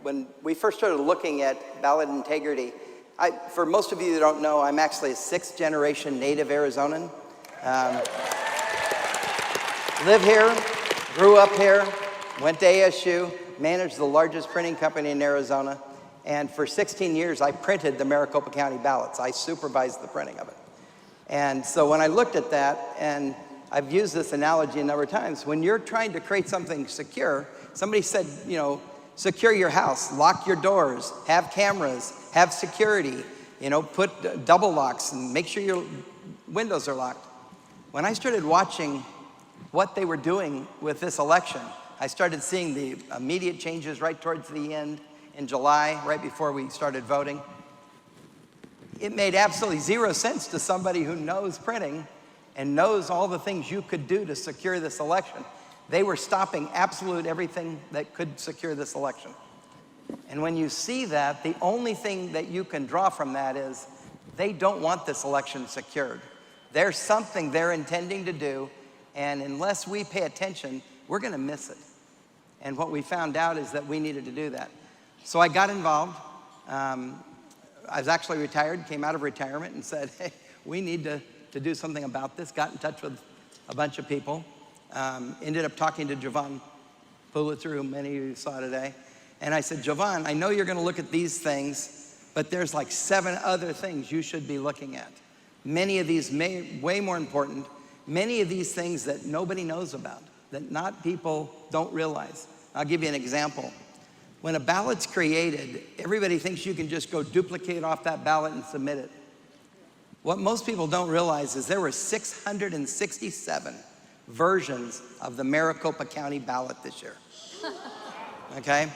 when we first started looking at ballot integrity, for most of you that don't know, I'm actually a 6th generation native Arizonan. Live here, grew up here, went to ASU, managed the largest printing company in Arizona, and for 16 years I printed the Maricopa County ballots. I supervised the printing of it. And so when I looked at that, and I've used this analogy a number of times, when you're trying to create something secure, somebody said, you know, secure your house, lock your doors, have cameras, have security, you know, put double locks and make sure your windows are locked. When I started watching what they were doing with this election, I started seeing the immediate changes right towards the end in July, right before we started voting. It made absolutely zero sense to somebody who knows printing and knows all the things you could do to secure this election. They were stopping absolute everything that could secure this election. And when you see that, the only thing that you can draw from that is they don't want this election secured. There's something they're intending to do, and unless we pay attention, we're gonna miss it. And what we found out is that we needed to do that. So I got involved. I was actually retired, came out of retirement and said, hey, we need to do something about this. Got in touch with a bunch of people. Ended up talking to Jovan Pulitzer, who many of you saw today. And I said, Jovan, I know you're gonna look at these things, but there's like 7 other things you should be looking at. Many of these way more important. Many of these things that nobody knows about, that people don't realize. I'll give you an example. When a ballot's created, everybody thinks you can just go duplicate off that ballot and submit it. What most people don't realize is there were 667 versions of the Maricopa County ballot this year. Okay?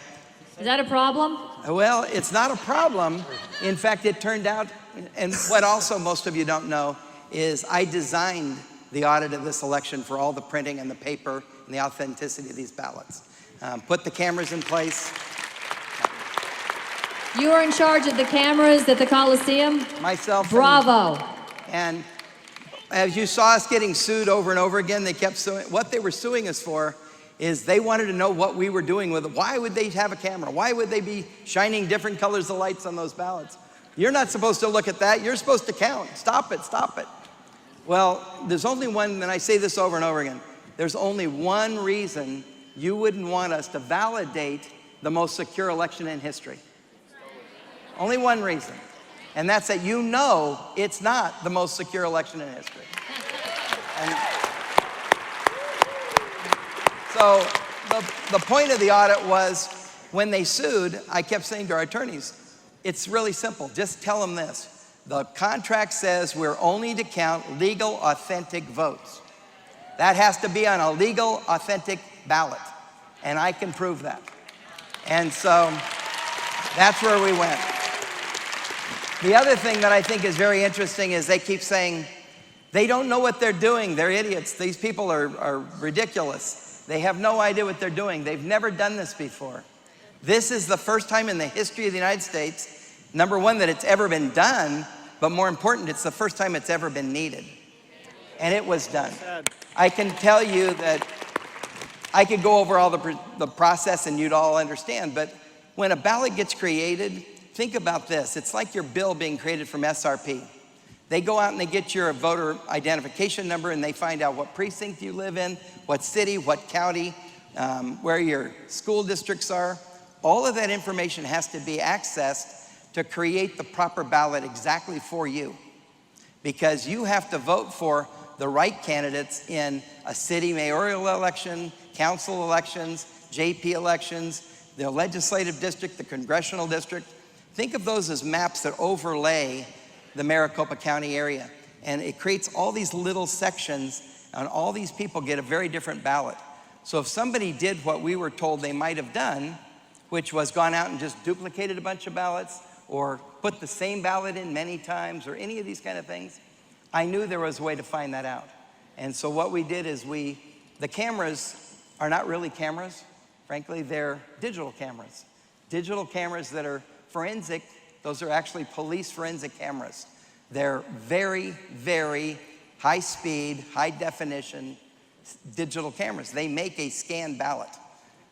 Is that a problem? Well, it's not a problem. In fact, it turned out, and what also most of you don't know is I designed the audit of this election for all the printing and the paper and the authenticity of these ballots. Put the cameras in place. You were in charge of the cameras at the Coliseum? Myself. Bravo. And as you saw us getting sued over and over again, they kept suing. What they were suing us for is they wanted to know what we were doing with it. Why would they have a camera? Why would they be shining different colors of lights on those ballots? You're not supposed to look at that. You're supposed to count. Stop it, stop it. Well, there's only one, and I say this over and over again, there's only one reason you wouldn't want us to validate the most secure election in history. Only one reason. And that's that you know it's not the most secure election in history. And so the point of the audit was when they sued, I kept saying to our attorneys, it's really simple. Just tell them this. The contract says we're only to count legal, authentic votes. That has to be on a legal, authentic ballot. And I can prove that. And so that's where we went. The other thing that I think is very interesting is they keep saying, they don't know what they're doing. They're idiots. These people are ridiculous. They have no idea what they're doing. They've never done this before. This is the first time in the history of the United States, number one, that it's ever been done, but more important, it's the first time it's ever been needed. And it was done. I can tell you that I could go over all the process and you'd all understand, but when a ballot gets created, think about this. It's like your bill being created from SRP. They go out and they get your voter identification number and they find out what precinct you live in, what city, what county, where your school districts are. All of that information has to be accessed to create the proper ballot exactly for you. Because you have to vote for the right candidates in a city mayoral election, council elections, JP elections, the legislative district, the congressional district. Think of those as maps that overlay the Maricopa County area. And it creates all these little sections, and all these people get a very different ballot. So if somebody did what we were told they might have done, which was gone out and just duplicated a bunch of ballots, or put the same ballot in many times, or any of these kind of things, I knew there was a way to find that out. And so what we did is the cameras are not really cameras. Frankly, they're digital cameras. Digital cameras that are forensic. Those are actually police forensic cameras. They're very, very high speed, high definition digital cameras. They make a scanned ballot.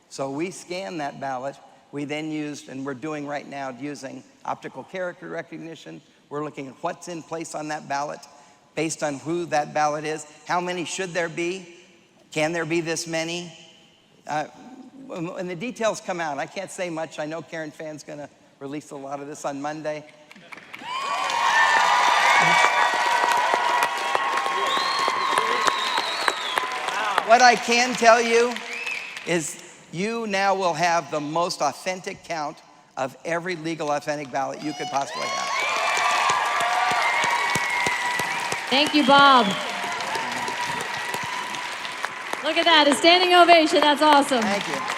So we scan that ballot, We then used, and we're doing right now, using optical character recognition. We're looking at what's in place on that ballot based on who that ballot is. How many should there be? Can there be this many? When the details come out, I can't say much. I know Karen Phan's gonna release a lot of this on Monday. What I can tell you is you now will have the most authentic count of every legal authentic ballot you could possibly have. Thank you, Bob. Look at that, a standing ovation. That's awesome. Thank you.